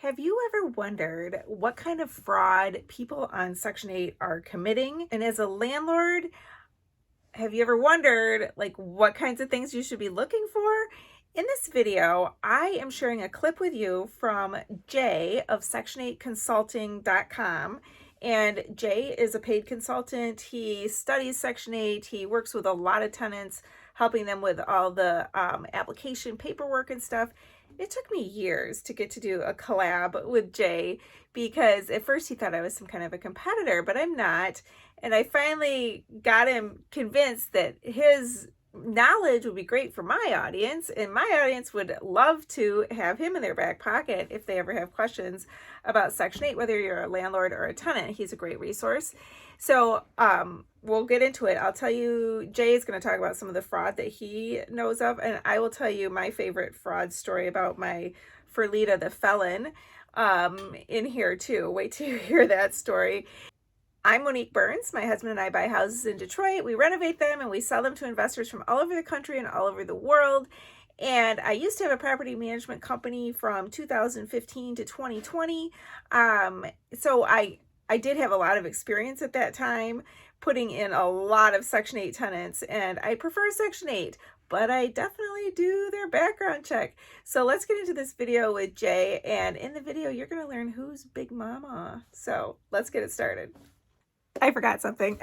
Have you ever wondered what kind of fraud people on Section 8 are committing? And as a landlord, have you ever wondered what kinds of things you should be looking for? In this video, I am sharing a clip with you from Jay of Section8Consulting.com. And Jay is a paid consultant. He studies Section 8. He works with a lot of tenants, helping them with all the application paperwork and stuff. It took me years to get to do a collab with Jay because at first he thought I was some kind of a competitor, but I'm not. And I finally got him convinced that his knowledge would be great for my audience, and my audience would love to have him in their back pocket if they ever have questions about Section 8, whether you're a landlord or a tenant. He's a great resource. So we'll get into it. I'll tell you, Jay is going to talk about some of the fraud that he knows of, and I will tell you my favorite fraud story about my Ferlita the Felon in here too. Wait till you hear that story. I'm Monique Burns. My husband and I buy houses in Detroit. We renovate them and we sell them to investors from all over the country and all over the world. And I used to have a property management company from 2015 to 2020. So I did have a lot of experience at that time putting in a lot of Section 8 tenants, and I prefer Section 8, but I definitely do their background check. So let's get into this video with Jay, and in the video you're going to learn who's Big Mama. So let's get it started. I forgot something.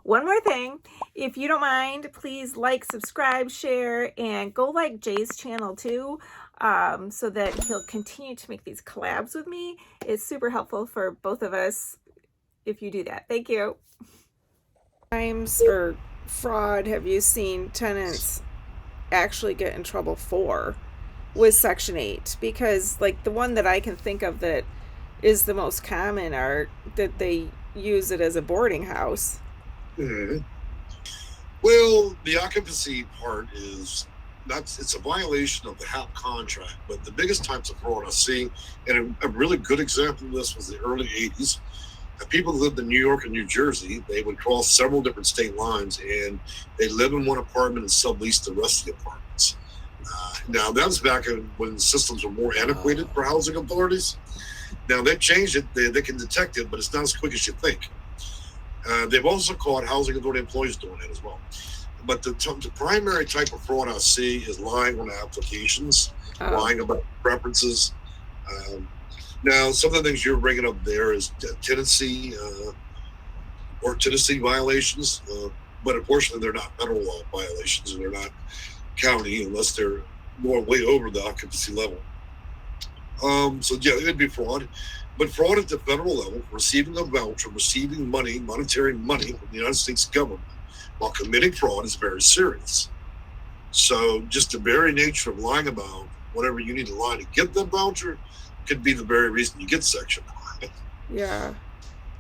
One more thing, if you don't mind, please like, subscribe, share, and go like Jay's channel too, so that he'll continue to make these collabs with me. It's super helpful for both of us if you do that. Thank you. Crimes or fraud have you seen tenants actually get in trouble for with Section 8? Because the one that I can think of that is the most common are that they use it as a boarding house. Mm-hmm. Well, the occupancy part it's a violation of the HAP contract, but the biggest types of fraud I see, and a really good example of this was the early 80s. People who lived in New York and New Jersey, they would cross several different state lines and they live in one apartment and sublease the rest of the apartments. Now that was back when the systems were more antiquated for housing authorities. Now they've changed it. They can detect it, but it's not as quick as you think. They've also caught housing authority employees doing it as well. But the primary type of fraud I see is lying on applications, lying about preferences. Now, some of the things you're bringing up there is tenancy or tenancy violations, but unfortunately they're not federal law violations, and they're not county unless they're more way over the occupancy level. So yeah, it would be fraud, but fraud at the federal level, receiving a voucher, receiving money, monetary money from the United States government while committing fraud is very serious. So just the very nature of lying about whatever you need to lie to get that voucher could be the very reason you get Section 9. Yeah.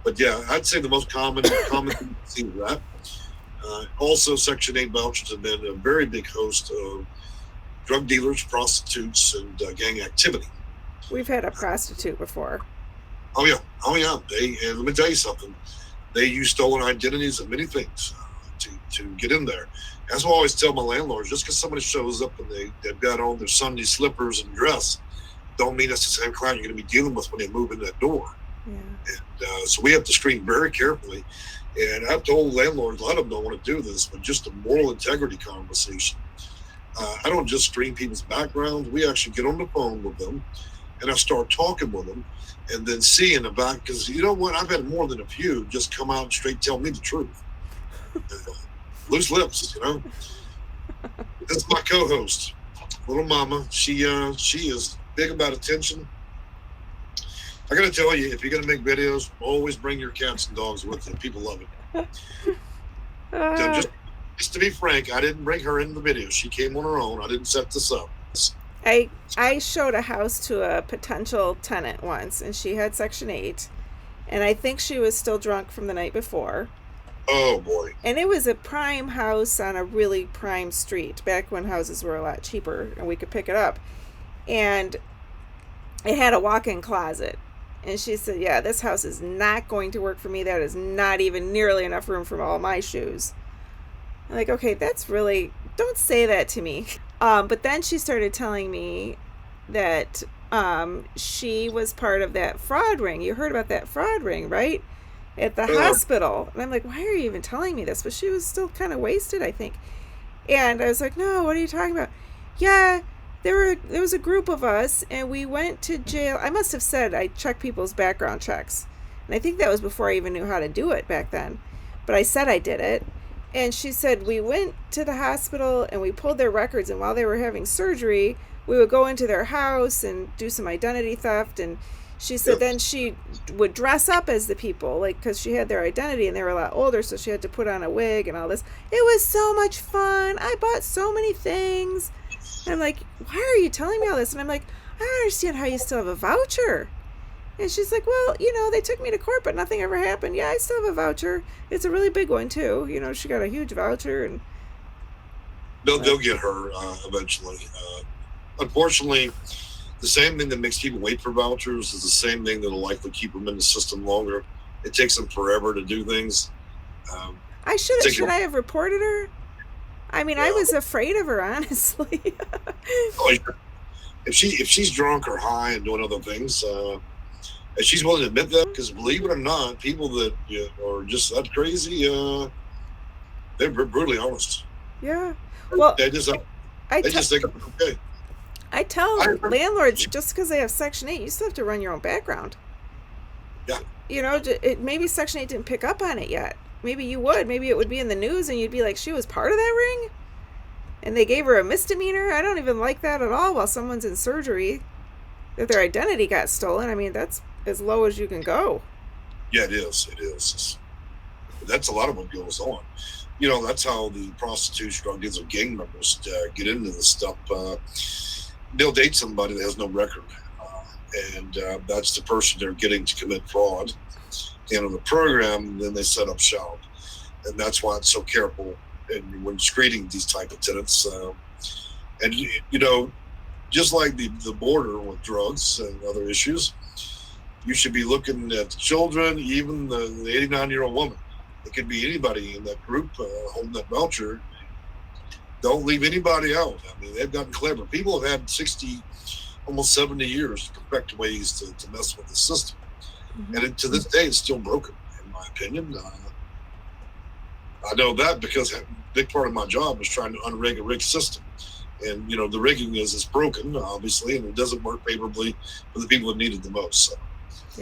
But yeah, I'd say the most common thing to see is that. Also, Section 8 vouchers have been a very big host of drug dealers, prostitutes, and gang activity. We've had a prostitute before. Oh yeah. And let me tell you something. They use stolen identities and many things to get in there. That's why I always tell my landlords, just because somebody shows up and they've got on their Sunday slippers and dress, don't mean that's the same client you're going to be dealing with when they move in that door. Yeah. And so we have to screen very carefully. And I've told landlords, a lot of them don't want to do this, but just a moral integrity conversation. I don't just screen people's backgrounds. We actually get on the phone with them, and I start talking with them, and then see in the back, because you know what, I've had more than a few just come out and straight tell me the truth. Loose lips, you know. This is my co-host, little mama. She is big about attention. I gotta tell you, if you're gonna make videos, always bring your cats and dogs with you. People love it. So just to be frank, I didn't bring her in the video. She came on her own. I didn't set this up. I showed a house to a potential tenant once, and she had Section 8, and I think she was still drunk from the night before. Oh boy. And it was a prime house on a really prime street, back when houses were a lot cheaper and we could pick it up. And it had a walk-in closet. And she said, yeah, this house is not going to work for me. That is not even nearly enough room for all my shoes. I'm like, okay, that's really, don't say that to me. But then she started telling me that she was part of that fraud ring. You heard about that fraud ring, right? At the hospital. And I'm like, why are you even telling me this? But she was still kind of wasted, I think. And I was like, no, what are you talking about? Yeah, there was a group of us, and we went to jail. I must have said I checked people's background checks. And I think that was before I even knew how to do it back then. But I said I did it. And she said, we went to the hospital, and we pulled their records, and while they were having surgery, we would go into their house and do some identity theft. And she said then she would dress up as the people, like, because she had their identity and they were a lot older, so she had to put on a wig and all this. It was so much fun. I bought so many things. And I'm like, why are you telling me all this? And I'm like, I don't understand how you still have a voucher. And she's like, well, they took me to court, but nothing ever happened. Yeah, I still have a voucher. It's a really big one, too. She got a huge voucher. And they'll get her eventually. Unfortunately, the same thing that makes people wait for vouchers is the same thing that'll likely keep them in the system longer. It takes them forever to do things. Should I have reported her? I mean, I was afraid of her, honestly. If she's drunk or high and doing other things, and she's willing to admit that, because believe it or not, people that are just that crazy, they're brutally honest. Yeah. Well, they just think it's okay. I tell landlords, just because they have Section 8, you still have to run your own background. Yeah. Maybe Section 8 didn't pick up on it yet. Maybe you would. Maybe it would be in the news and you'd be like, she was part of that ring? And they gave her a misdemeanor? I don't even like that at all while someone's in surgery. That their identity got stolen. I mean, that's as low as you can go. Yeah, it is. It is. That's a lot of what goes on. That's how the prostitutes, drug dealers, or gang members get into this stuff. They'll date somebody that has no record, and that's the person they're getting to commit fraud. In the program, then they set up shop, and that's why it's so careful and when screening these type of tenants. And just like the border with drugs and other issues, you should be looking at the children, even the 89-year-old woman. It could be anybody in that group holding that voucher. Don't leave anybody out. I mean, they've gotten clever. People have had 60, almost 70 years to perfect ways to mess with the system. Mm-hmm. And to this day, it's still broken, in my opinion. I know that because a big part of my job is trying to unrig a rigged system. And, the rigging is broken, obviously, and it doesn't work favorably for the people that need it the most. So.